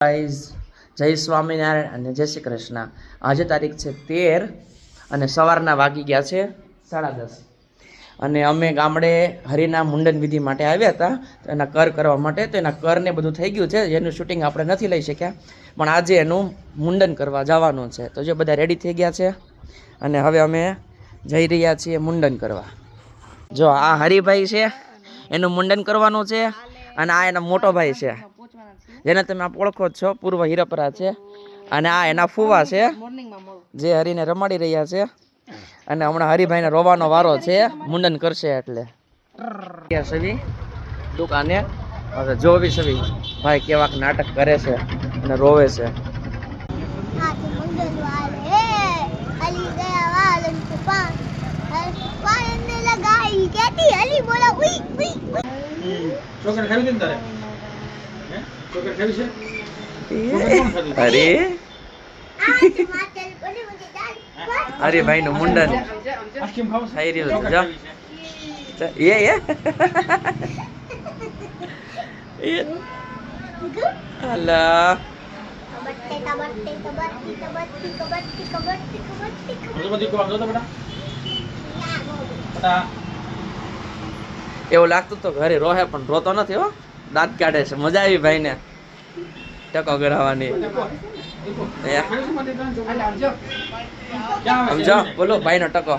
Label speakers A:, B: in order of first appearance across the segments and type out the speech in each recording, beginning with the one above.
A: Guys, જય સ્વામિનારાયણ અને જય શ્રી કૃષ્ણ. આજે તારીખ છે 13 અને સવારના વાગી ગયા છે 10:30 અને અમે ગામડે હરિના મુંડન વિધિ માટે આવ્યા હતા. તો એના કર કરવા માટે, તો એના કરને બધું થઈ ગયું છે, જેનું શૂટિંગ આપણે નથી લઈ શક્યા, પણ આજે એનું મુંડન કરવા જવાનું છે. તો જે બધા રેડી થઈ ગયા છે અને હવે અમે જઈ રહ્યા છીએ મુંડન કરવા. જો આ હરિભાઈ છે, એનું મુંડન કરવાનું છે, અને આ એનો મોટો ભાઈ છે જેને તમે આપ ઓળખો જ છો, પૂર્વ હીરપરા છે, અને આ એના ફુવા છે જે હરીને રમાડી રહ્યા છે. અને હમણાં હરિભાઈને રોવાનો વારો છે, મુંડન કરશે એટલે. સવી દુકાને હવે જોવી સવી ભાઈ કેવાક નાટક કરે છે અને રોવે છે. અરે અરે ભાઈ નું મુંડન થઈ રહ્યું છે. અલા એવું લાગતું તો ઘરે રોહે, પણ રોતો નથી હો, દાંત કાઢે છે. મજા આવી ભાઈ ને ટકો ગળાવાની. સમજો બોલો ભાઈ નો ટકો.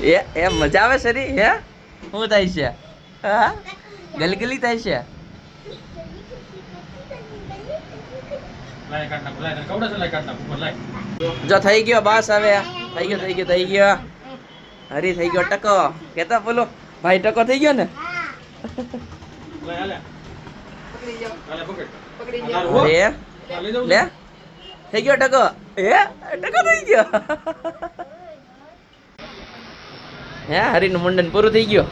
A: એ મજા આવે સરી. હે શું થાય છે? હા ગલગલી થાય છે. જો થઈ ગયો બસ, હવે થઈ ગયો હરી થઈ ગયો ટકો. કેતા બોલો ભાઈ ટકો થઈ ગયો ને. લે થઈ ગયો ટકો. ટકો થઈ ગયો. હે હરી નું મુંડન પૂરું થઈ ગયું.